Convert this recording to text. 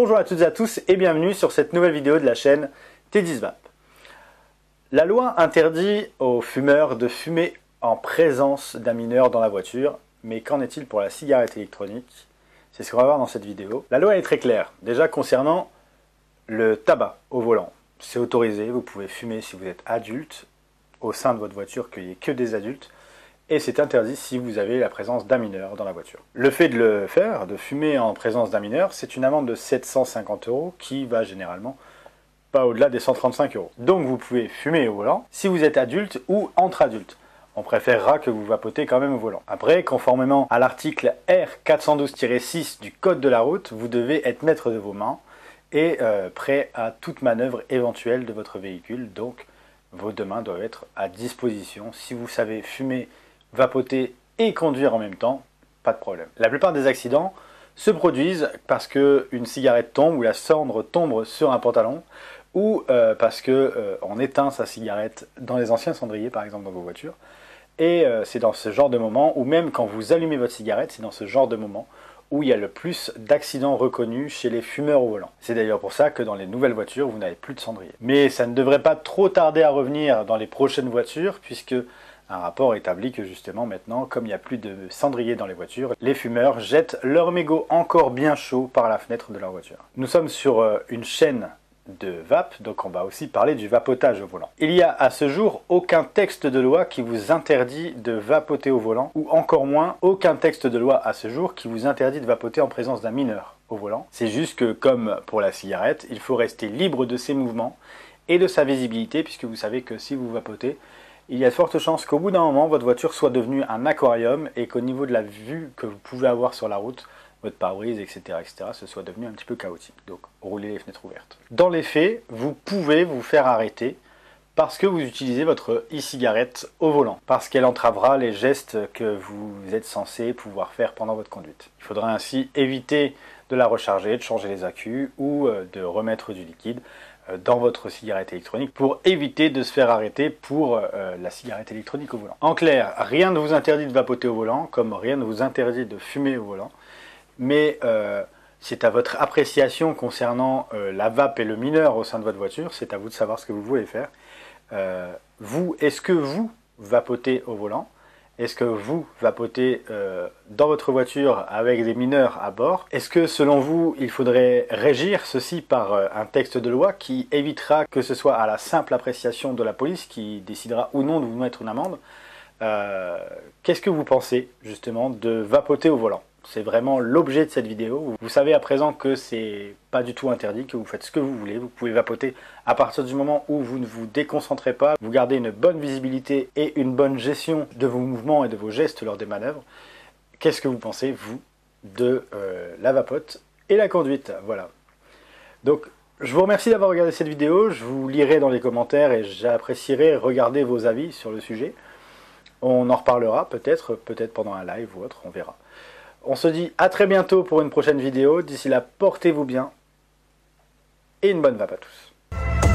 Bonjour à toutes et à tous et bienvenue sur cette nouvelle vidéo de la chaîne T10Vape. La loi interdit aux fumeurs de fumer en présence d'un mineur dans la voiture, mais qu'en est-il pour la cigarette électronique? C'est ce qu'on va voir dans cette vidéo. La loi est très claire, déjà concernant le tabac au volant. C'est autorisé, vous pouvez fumer si vous êtes adulte, au sein de votre voiture, qu'il n'y ait que des adultes, et c'est interdit si vous avez la présence d'un mineur dans la voiture. Le fait de le faire, de fumer en présence d'un mineur, c'est une amende de 750 € qui va généralement pas au-delà des 135 €. Donc vous pouvez fumer au volant si vous êtes adulte ou entre adultes. On préférera que vous vapotez quand même au volant. Après, conformément à l'article R412-6 du Code de la route, vous devez être maître de vos mains et prêt à toute manœuvre éventuelle de votre véhicule. Donc vos deux mains doivent être à disposition. Si vous savez fumer, vapoter et conduire en même temps, pas de problème. La plupart des accidents se produisent parce qu'une cigarette tombe ou la cendre tombe sur un pantalon ou parce qu'on éteint sa cigarette dans les anciens cendriers, par exemple dans vos voitures. Et c'est dans ce genre de moment, ou même quand vous allumez votre cigarette, c'est dans ce genre de moment où il y a le plus d'accidents reconnus chez les fumeurs au volant. C'est d'ailleurs pour ça que dans les nouvelles voitures, vous n'avez plus de cendrier. Mais ça ne devrait pas trop tarder à revenir dans les prochaines voitures, puisque un rapport établit que justement maintenant, comme il n'y a plus de cendrier dans les voitures, les fumeurs jettent leur mégot encore bien chaud par la fenêtre de leur voiture. Nous sommes sur une chaîne de vape, donc on va aussi parler du vapotage au volant. Il n'y a à ce jour aucun texte de loi qui vous interdit de vapoter au volant, ou encore moins aucun texte de loi à ce jour qui vous interdit de vapoter en présence d'un mineur au volant. C'est juste que, comme pour la cigarette, il faut rester libre de ses mouvements et de sa visibilité, puisque vous savez que si vous vapotez, il y a de fortes chances qu'au bout d'un moment, votre voiture soit devenue un aquarium et qu'au niveau de la vue que vous pouvez avoir sur la route, votre pare-brise, etc., ce soit devenu un petit peu chaotique. Donc, roulez les fenêtres ouvertes. Dans les faits, vous pouvez vous faire arrêter parce que vous utilisez votre e-cigarette au volant, parce qu'elle entravera les gestes que vous êtes censé pouvoir faire pendant votre conduite. Il faudra ainsi éviter de la recharger, de changer les accus ou de remettre du liquide dans votre cigarette électronique pour éviter de se faire arrêter pour la cigarette électronique au volant. En clair, rien ne vous interdit de vapoter au volant, comme rien ne vous interdit de fumer au volant, mais c'est à votre appréciation concernant la vape et le mineur au sein de votre voiture, c'est à vous de savoir ce que vous voulez faire. Est-ce que vous vapotez au volant? Est-ce que vous vapotez dans votre voiture avec des mineurs à bord? Est-ce que selon vous, il faudrait régir ceci par un texte de loi qui évitera que ce soit à la simple appréciation de la police qui décidera ou non de vous mettre une amende? Qu'est-ce que vous pensez justement de vapoter au volant? C'est vraiment l'objet de cette vidéo. Vous savez à présent que c'est pas du tout interdit, que vous faites ce que vous voulez. Vous pouvez vapoter à partir du moment où vous ne vous déconcentrez pas, vous gardez une bonne visibilité et une bonne gestion de vos mouvements et de vos gestes lors des manœuvres. Qu'est-ce que vous pensez, vous, de la vapote et la conduite? Voilà. Donc, je vous remercie d'avoir regardé cette vidéo. Je vous lirai dans les commentaires et j'apprécierai regarder vos avis sur le sujet. On en reparlera peut-être pendant un live ou autre, on verra. On se dit à très bientôt pour une prochaine vidéo. D'ici là, portez-vous bien et une bonne vape à tous.